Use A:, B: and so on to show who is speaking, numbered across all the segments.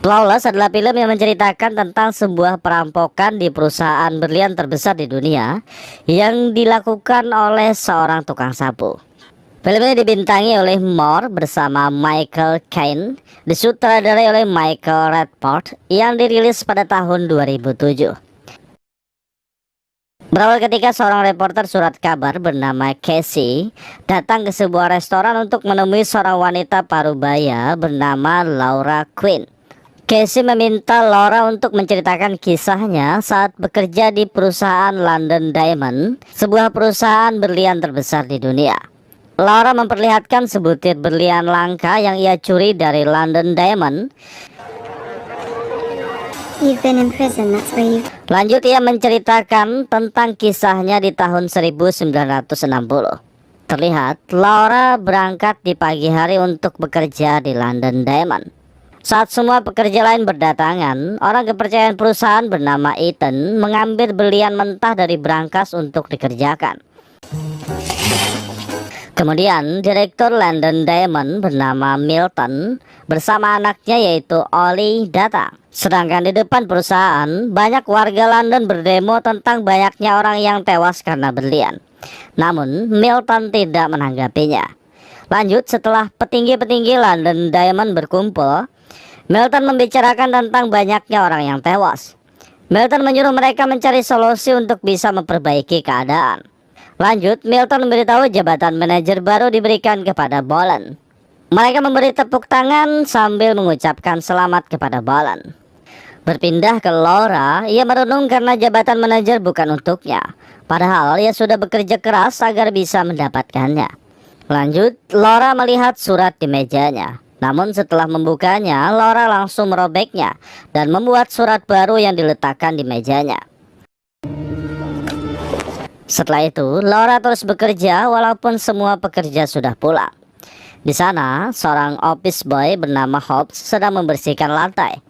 A: Flawless adalah film yang menceritakan tentang sebuah perampokan di perusahaan berlian terbesar di dunia yang dilakukan oleh seorang tukang sapu. Film ini dibintangi oleh Moore bersama Michael Caine, disutradarai oleh Michael Radford, yang dirilis pada tahun 2007. Berawal ketika seorang reporter surat kabar bernama Casey datang ke sebuah restoran untuk menemui seorang wanita parubaya bernama Laura Quinn. Casey meminta Laura untuk menceritakan kisahnya saat bekerja di perusahaan London Diamond, sebuah perusahaan berlian terbesar di dunia. Laura memperlihatkan sebutir berlian langka yang ia curi dari London Diamond.
B: You've been in prison, that's where you...
A: Lanjut, ia menceritakan tentang kisahnya di tahun 1960. Terlihat Laura berangkat di pagi hari untuk bekerja di London Diamond. Saat semua pekerja lain berdatangan, orang kepercayaan perusahaan bernama Ethan mengambil berlian mentah dari brankas untuk dikerjakan. Kemudian direktur London Diamond bernama Milton bersama anaknya yaitu Ollie datang. Sedangkan di depan perusahaan, banyak warga London berdemo tentang banyaknya orang yang tewas karena berlian. Namun Milton tidak menanggapinya. Lanjut, setelah petinggi-petinggi London Diamond berkumpul, Milton membicarakan tentang banyaknya orang yang tewas. Milton menyuruh mereka mencari solusi untuk bisa memperbaiki keadaan. Lanjut, Milton memberitahu jabatan manajer baru diberikan kepada Boland. Mereka memberi tepuk tangan sambil mengucapkan selamat kepada Boland. Berpindah ke Laura, ia merenung karena jabatan manajer bukan untuknya. Padahal ia sudah bekerja keras agar bisa mendapatkannya. Lanjut, Laura melihat surat di mejanya. Namun setelah membukanya, Laura langsung merobeknya dan membuat surat baru yang diletakkan di mejanya. Setelah itu, Laura terus bekerja walaupun semua pekerja sudah pulang. Di sana, seorang office boy bernama Hobbs sedang membersihkan lantai.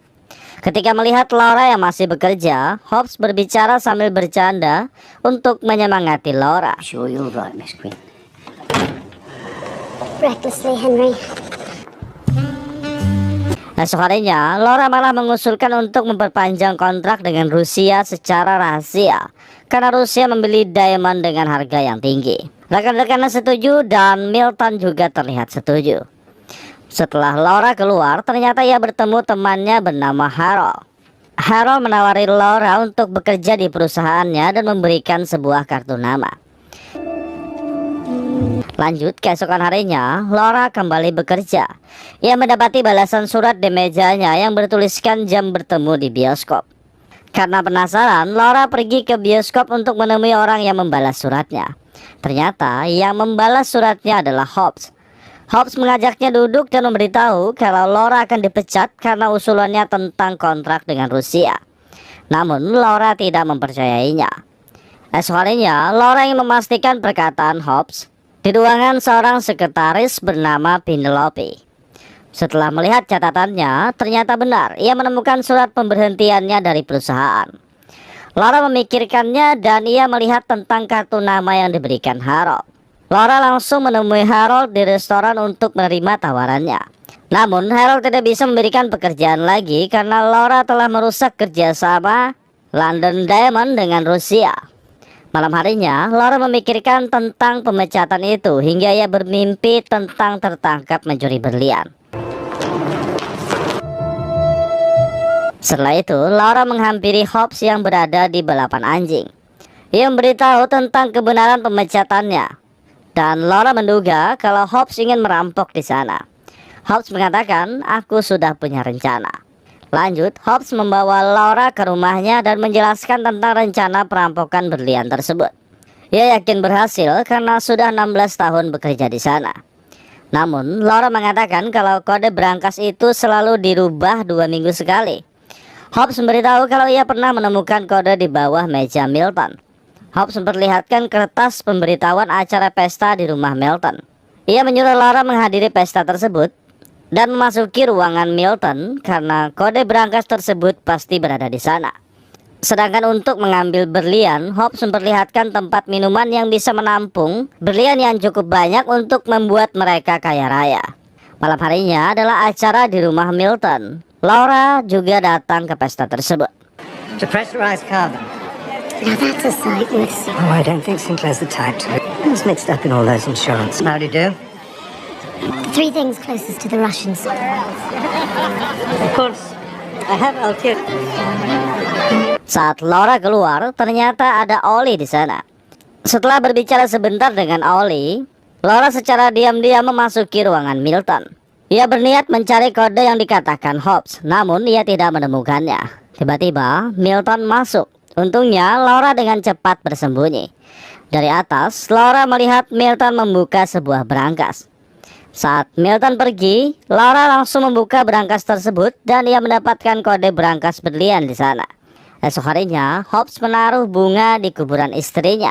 A: Ketika melihat Laura yang masih bekerja, Hobbs berbicara sambil bercanda untuk menyemangati Laura.
C: Sure you're right, Miss Quinn.
B: Recklessly, Henry.
A: Esok harinya, Laura malah mengusulkan untuk memperpanjang kontrak dengan Rusia secara rahasia karena Rusia membeli diamond dengan harga yang tinggi. Rekan-rekannya setuju dan Milton juga terlihat setuju. Setelah Laura keluar, ternyata ia bertemu temannya bernama Harold. Harold menawari Laura untuk bekerja di perusahaannya dan memberikan sebuah kartu nama. Lanjut, keesokan harinya, Laura kembali bekerja. Ia mendapati balasan surat di mejanya yang bertuliskan jam bertemu di bioskop. Karena penasaran, Laura pergi ke bioskop untuk menemui orang yang membalas suratnya. Ternyata yang membalas suratnya adalah Hobbs. Hobbs mengajaknya duduk dan memberitahu kalau Laura akan dipecat karena usulannya tentang kontrak dengan Rusia. Namun Laura tidak mempercayainya. Esok harinya, Laura ingin memastikan perkataan Hobbs di ruangan seorang sekretaris bernama Penelope. Setelah melihat catatannya, ternyata benar, ia menemukan surat pemberhentiannya dari perusahaan. Laura memikirkannya dan ia melihat tentang kartu nama yang diberikan Harold. Laura langsung menemui Harold di restoran untuk menerima tawarannya. Namun Harold tidak bisa memberikan pekerjaan lagi karena Laura telah merusak kerjasama London Diamond dengan Rusia. Malam harinya, Laura memikirkan tentang pemecatan itu hingga ia bermimpi tentang tertangkap mencuri berlian. Setelah itu, Laura menghampiri Hobbs yang berada di balapan anjing. Ia memberitahu tentang kebenaran pemecatannya. Dan Laura menduga kalau Hobbs ingin merampok di sana. Hobbs mengatakan, "Aku sudah punya rencana." Lanjut, Hobbs membawa Laura ke rumahnya dan menjelaskan tentang rencana perampokan berlian tersebut. Ia yakin berhasil karena sudah 16 tahun bekerja di sana. Namun, Laura mengatakan kalau kode brankas itu selalu dirubah 2 minggu sekali. Hobbs memberitahu kalau ia pernah menemukan kode di bawah meja Milton. Hobbs memperlihatkan kertas pemberitahuan acara pesta di rumah Milton. Ia menyuruh Laura menghadiri pesta tersebut dan memasuki ruangan Milton karena kode brankas tersebut pasti berada di sana. Sedangkan untuk mengambil berlian, Hobbs memperlihatkan tempat minuman yang bisa menampung berlian yang cukup banyak untuk membuat mereka kaya raya. Malam harinya adalah acara di rumah Milton. Laura juga datang ke pesta tersebut.
C: To pressurize carbon.
B: Now that's a sight worth seeing.
C: Oh, I don't think Sinclair's the type to. He's mixed up in all those insurance. How do you do?
B: The three things closest to the Russians.
C: Of course. I have Alkir.
A: Saat Laura keluar, ternyata ada Ollie di sana. Setelah berbicara sebentar dengan Ollie, Laura secara diam-diam memasuki ruangan Milton. Ia berniat mencari kode yang dikatakan Hobbs, namun ia tidak menemukannya. Tiba-tiba, Milton masuk. Untungnya, Laura dengan cepat bersembunyi. Dari atas, Laura melihat Milton membuka sebuah berangkas. Saat Milton pergi, Laura langsung membuka berangkas tersebut dan ia mendapatkan kode berangkas berlian di sana. Esok harinya, Hobbs menaruh bunga di kuburan istrinya.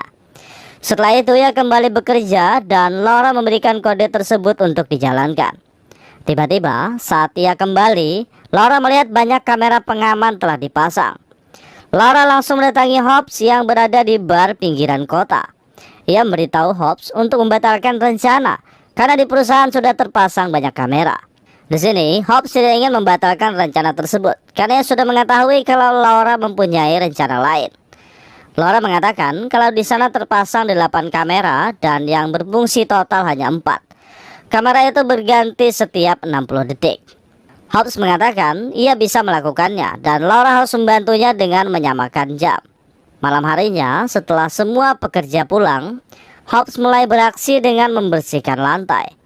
A: Setelah itu ia kembali bekerja dan Laura memberikan kode tersebut untuk dijalankan. Tiba-tiba, saat ia kembali, Laura melihat banyak kamera pengaman telah dipasang. Laura langsung mendatangi Hobbs yang berada di bar pinggiran kota. Ia memberitahu Hobbs untuk membatalkan rencana karena di perusahaan sudah terpasang banyak kamera. Di sini, Hobbs tidak ingin membatalkan rencana tersebut karena ia sudah mengetahui kalau Laura mempunyai rencana lain. Laura mengatakan kalau di sana terpasang 8 kamera dan yang berfungsi total hanya 4. Kamera itu berganti setiap 60 detik. Hobbs mengatakan ia bisa melakukannya dan Laura harus membantunya dengan menyamakan jam. Malam harinya, setelah semua pekerja pulang, Hobbs mulai beraksi dengan membersihkan lantai.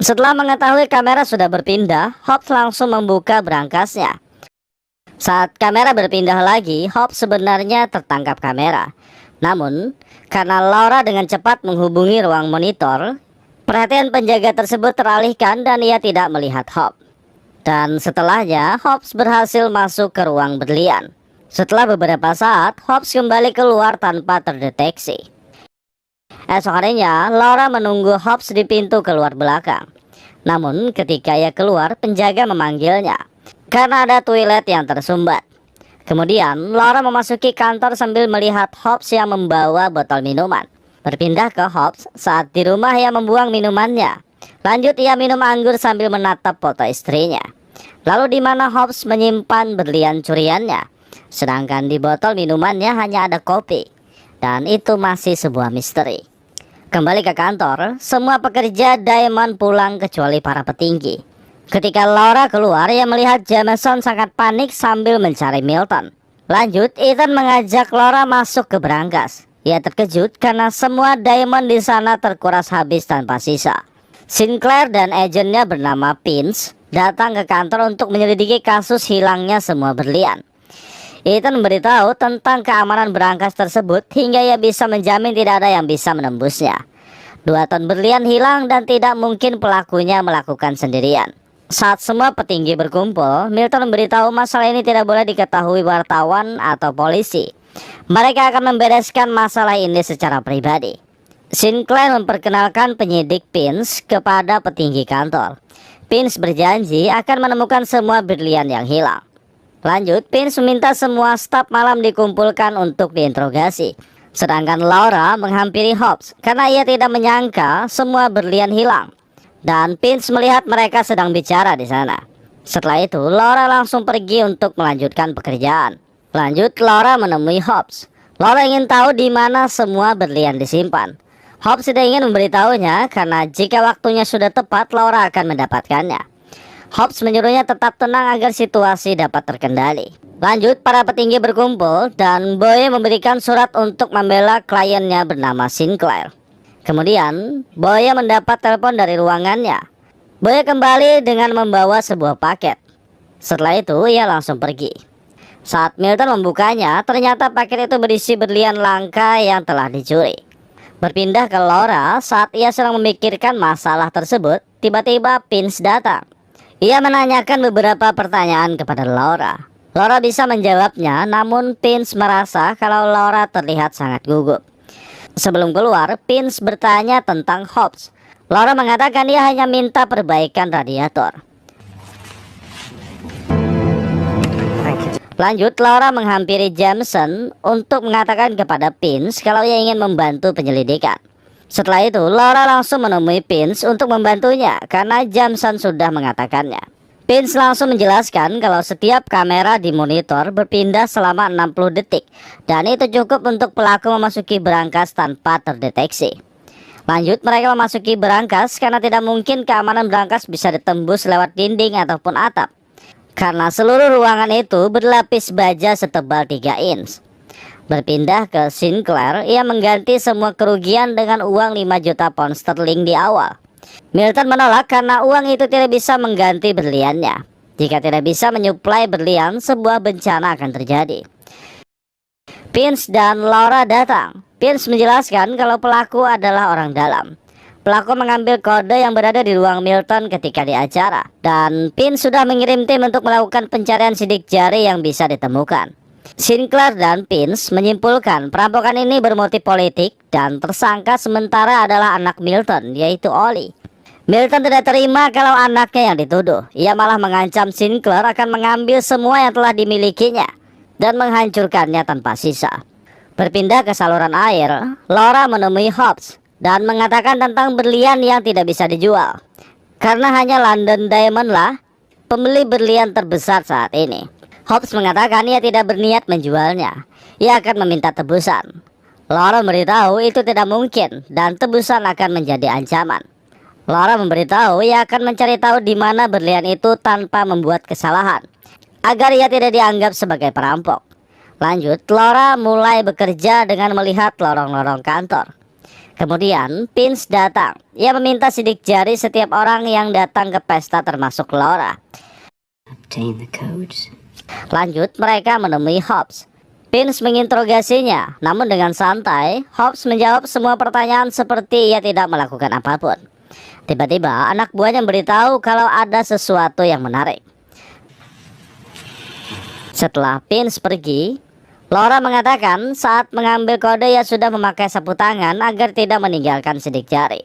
A: Setelah mengetahui kamera sudah berpindah, Hobbs langsung membuka berangkasnya. Saat kamera berpindah lagi, Hobbs sebenarnya tertangkap kamera. Namun, karena Laura dengan cepat menghubungi ruang monitor, perhatian penjaga tersebut teralihkan dan ia tidak melihat Hobbs. Dan setelahnya, Hobbs berhasil masuk ke ruang berlian. Setelah beberapa saat, Hobbs kembali keluar tanpa terdeteksi. Esok harinya, Laura menunggu Hobbs di pintu keluar belakang. Namun ketika ia keluar, penjaga memanggilnya karena ada toilet yang tersumbat. Kemudian Laura memasuki kantor sambil melihat Hobbs yang membawa botol minuman. Berpindah ke Hobbs saat di rumah ia membuang minumannya. Lanjut ia minum anggur sambil menatap foto istrinya. Lalu di mana Hobbs menyimpan berlian curiannya, sedangkan di botol minumannya hanya ada kopi. Dan itu masih sebuah misteri. Kembali ke kantor, semua pekerja Diamond pulang kecuali para petinggi. Ketika Laura keluar, ia melihat Jameson sangat panik sambil mencari Milton. Lanjut, Ethan mengajak Laura masuk ke berangkas. Ia terkejut karena semua diamond di sana terkuras habis tanpa sisa. Sinclair dan agennya bernama Pince datang ke kantor untuk menyelidiki kasus hilangnya semua berlian. Ethan memberitahu tentang keamanan berangkas tersebut hingga ia bisa menjamin tidak ada yang bisa menembusnya. 2 ton berlian hilang dan tidak mungkin pelakunya melakukan sendirian. Saat semua petinggi berkumpul, Milton memberitahu masalah ini tidak boleh diketahui wartawan atau polisi. Mereka akan membereskan masalah ini secara pribadi. Sinclair memperkenalkan penyidik Pince kepada petinggi kantor. Pince berjanji akan menemukan semua berlian yang hilang. Lanjut, Pince meminta semua staf malam dikumpulkan untuk diinterogasi. Sedangkan Laura menghampiri Hobbs karena ia tidak menyangka semua berlian hilang. Dan Pince melihat mereka sedang bicara di sana. Setelah itu, Laura langsung pergi untuk melanjutkan pekerjaan. Lanjut, Laura menemui Hobbs. Laura ingin tahu di mana semua berlian disimpan. Hobbs tidak ingin memberitahunya karena jika waktunya sudah tepat, Laura akan mendapatkannya. Hobbs menyuruhnya tetap tenang agar situasi dapat terkendali. Lanjut, para petinggi berkumpul dan Boy memberikan surat untuk membela kliennya bernama Sinclair. Kemudian, Boy mendapat telepon dari ruangannya. Boy kembali dengan membawa sebuah paket. Setelah itu, ia langsung pergi. Saat Milton membukanya, ternyata paket itu berisi berlian langka yang telah dicuri. Berpindah ke Laura saat ia sedang memikirkan masalah tersebut, tiba-tiba Pince datang. Ia menanyakan beberapa pertanyaan kepada Laura. Laura bisa menjawabnya, namun Pince merasa kalau Laura terlihat sangat gugup. Sebelum keluar, Vince bertanya tentang Hobbs. Laura mengatakan dia hanya minta perbaikan radiator.
C: Thank you.
A: Lanjut, Laura menghampiri Jameson untuk mengatakan kepada Vince kalau ia ingin membantu penyelidikan. Setelah itu, Laura langsung menemui Vince untuk membantunya karena Jameson sudah mengatakannya. Vince langsung menjelaskan kalau setiap kamera di monitor berpindah selama 60 detik dan itu cukup untuk pelaku memasuki berangkas tanpa terdeteksi. Lanjut, mereka memasuki berangkas karena tidak mungkin keamanan berangkas bisa ditembus lewat dinding ataupun atap, karena seluruh ruangan itu berlapis baja setebal 3 inch. Berpindah ke Sinclair, ia mengganti semua kerugian dengan uang 5 juta pound sterling di awal. Milton menolak karena uang itu tidak bisa mengganti berliannya. Jika tidak bisa menyuplai berlian, sebuah bencana akan terjadi. Vince dan Laura datang. Vince menjelaskan kalau pelaku adalah orang dalam. Pelaku mengambil kode yang berada di ruang Milton ketika di acara, dan Vince sudah mengirim tim untuk melakukan pencarian sidik jari yang bisa ditemukan. Sinclair dan Vince menyimpulkan perampokan ini bermotif politik dan tersangka sementara adalah anak Milton, yaitu Ollie. Milton tidak terima kalau anaknya yang dituduh. Ia malah mengancam Sinclair akan mengambil semua yang telah dimilikinya dan menghancurkannya tanpa sisa. Berpindah ke saluran air, Laura menemui Hobbs dan mengatakan tentang berlian yang tidak bisa dijual, karena hanya London Diamond lah pembeli berlian terbesar saat ini. Hobbs mengatakan ia tidak berniat menjualnya. Ia akan meminta tebusan. Laura memberitahu itu tidak mungkin dan tebusan akan menjadi ancaman. Laura memberitahu ia akan mencari tahu di mana berlian itu tanpa membuat kesalahan, agar ia tidak dianggap sebagai perampok. Lanjut, Laura mulai bekerja dengan melihat lorong-lorong kantor. Kemudian, Vince datang. Ia meminta sidik jari setiap orang yang datang ke pesta termasuk Laura.
C: Obtain the codes.
A: Lanjut, mereka menemui Hobbs. Vince menginterogasinya, namun dengan santai, Hobbs menjawab semua pertanyaan seperti ia tidak melakukan apapun. Tiba-tiba, anak buahnya memberitahu kalau ada sesuatu yang menarik. Setelah Vince pergi, Laura mengatakan saat mengambil kode ia sudah memakai sapu tangan agar tidak meninggalkan sidik jari.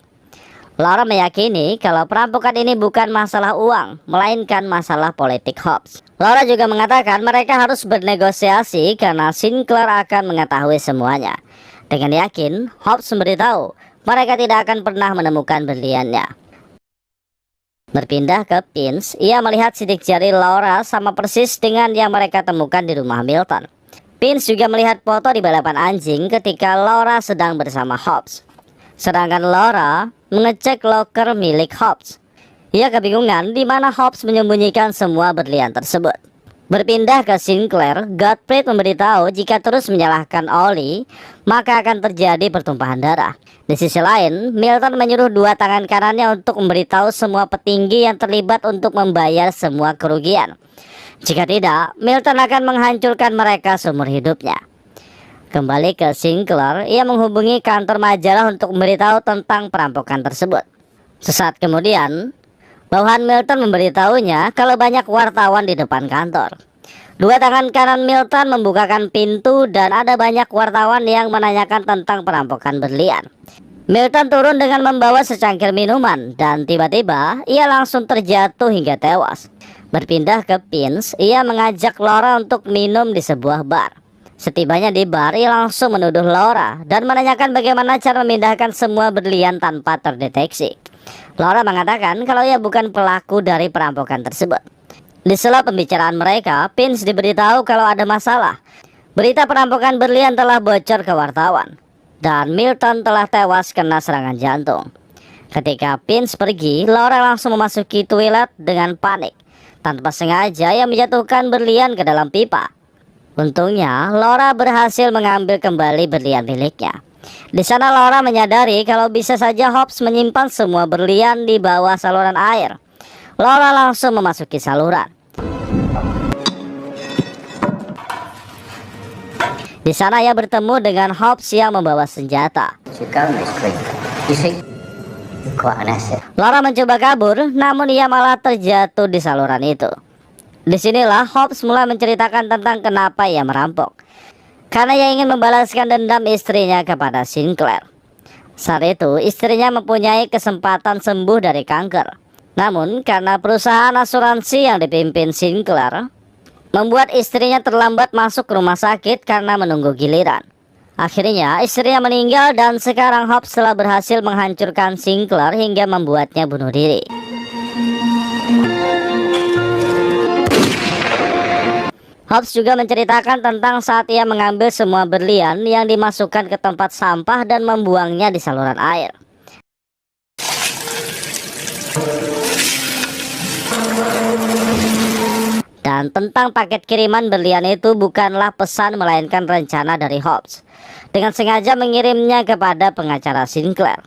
A: Laura meyakini kalau perampokan ini bukan masalah uang, melainkan masalah politik Hobbs. Laura juga mengatakan mereka harus bernegosiasi karena Sinclair akan mengetahui semuanya. Dengan yakin, Hobbs memberitahu mereka tidak akan pernah menemukan berliannya. Berpindah ke Vince, ia melihat sidik jari Laura sama persis dengan yang mereka temukan di rumah Milton. Vince juga melihat foto di balapan anjing ketika Laura sedang bersama Hobbs. Sedangkan Laura mengecek loker milik Hobbs. Ia kebingungan di mana Hobbs menyembunyikan semua berlian tersebut. Berpindah ke Sinclair, Gottfried memberitahu jika terus menyalahkan Ollie, maka akan terjadi pertumpahan darah. Di sisi lain, Milton menyuruh 2 tangan kanannya untuk memberitahu semua petinggi yang terlibat untuk membayar semua kerugian. Jika tidak, Milton akan menghancurkan mereka seumur hidupnya. Kembali ke Sinclair, ia menghubungi kantor majalah untuk memberitahu tentang perampokan tersebut. Sesaat kemudian, bawahan Milton memberitahunya kalau banyak wartawan di depan kantor. 2 tangan kanan Milton membukakan pintu dan ada banyak wartawan yang menanyakan tentang perampokan berlian. Milton turun dengan membawa secangkir minuman dan tiba-tiba ia langsung terjatuh hingga tewas. Berpindah ke Vince, ia mengajak Laura untuk minum di sebuah bar. Setibanya di bar, ia langsung menuduh Laura dan menanyakan bagaimana cara memindahkan semua berlian tanpa terdeteksi. Laura mengatakan kalau ia bukan pelaku dari perampokan tersebut. Di sela pembicaraan mereka, Vince diberitahu kalau ada masalah. Berita perampokan berlian telah bocor ke wartawan dan Milton telah tewas kena serangan jantung. Ketika Vince pergi, Laura langsung memasuki toilet dengan panik. Tanpa sengaja ia menjatuhkan berlian ke dalam pipa. Untungnya, Laura berhasil mengambil kembali berlian miliknya. Di sana Laura menyadari kalau bisa saja Hobbs menyimpan semua berlian di bawah saluran air. Laura langsung memasuki saluran. Di sana ia bertemu dengan Hobbs yang membawa senjata. Laura mencoba kabur, namun ia malah terjatuh di saluran itu. Disinilah Hobbs mulai menceritakan tentang kenapa ia merampok. karena ia ingin membalaskan dendam istrinya kepada Sinclair. Saat itu istrinya mempunyai kesempatan sembuh dari kanker. Namun karena perusahaan asuransi yang dipimpin Sinclair membuat istrinya terlambat masuk rumah sakit karena menunggu giliran. Akhirnya istrinya meninggal dan sekarang Hobbs telah berhasil menghancurkan Sinclair hingga membuatnya bunuh diri. Hobbs juga menceritakan tentang saat ia mengambil semua berlian yang dimasukkan ke tempat sampah dan membuangnya di saluran air. Dan tentang paket kiriman berlian itu bukanlah pesan melainkan rencana dari Hobbs dengan sengaja mengirimnya kepada pengacara Sinclair.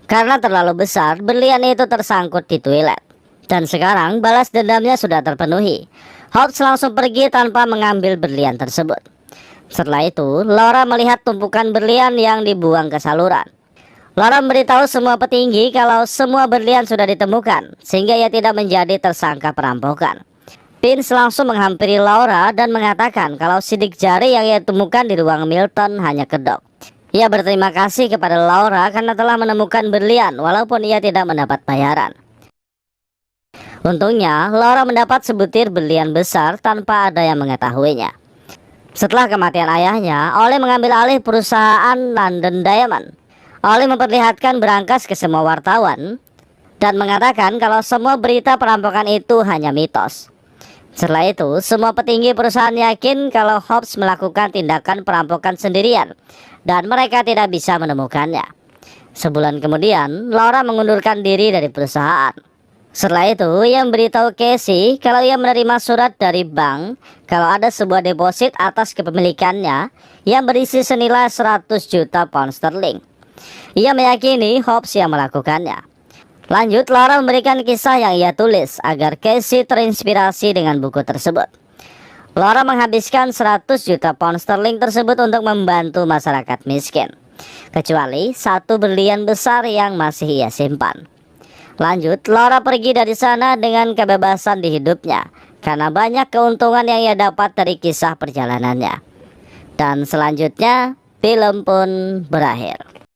A: Karena terlalu besar, berlian itu tersangkut di toilet. Dan sekarang balas dendamnya sudah terpenuhi. Hobbs langsung pergi tanpa mengambil berlian tersebut. Setelah itu, Laura melihat tumpukan berlian yang dibuang ke saluran. Laura memberitahu semua petinggi kalau semua berlian sudah ditemukan, sehingga ia tidak menjadi tersangka perampokan. Vince langsung menghampiri Laura dan mengatakan kalau sidik jari yang ia temukan di ruang Milton hanya kedok. Ia berterima kasih kepada Laura karena telah menemukan berlian walaupun ia tidak mendapat bayaran. Untungnya, Laura mendapat sebutir berlian besar tanpa ada yang mengetahuinya. Setelah kematian ayahnya, Ollie mengambil alih perusahaan London Diamond. Ollie memperlihatkan berangkas ke semua wartawan dan mengatakan kalau semua berita perampokan itu hanya mitos. Setelah itu, semua petinggi perusahaan yakin kalau Hobbs melakukan tindakan perampokan sendirian dan mereka tidak bisa menemukannya. Sebulan kemudian, Laura mengundurkan diri dari perusahaan. Setelah itu, ia memberitahu Casey kalau ia menerima surat dari bank kalau ada sebuah deposit atas kepemilikannya yang berisi senilai 100 juta pound sterling. Ia meyakini Hobbs yang melakukannya. Lanjut, Laura memberikan kisah yang ia tulis agar Casey terinspirasi dengan buku tersebut. Laura menghabiskan 100 juta pound sterling tersebut untuk membantu masyarakat miskin, kecuali satu berlian besar yang masih ia simpan. Lanjut, Laura pergi dari sana dengan kebebasan di hidupnya karena banyak keuntungan yang ia dapat dari kisah perjalanannya. Dan selanjutnya, film pun berakhir.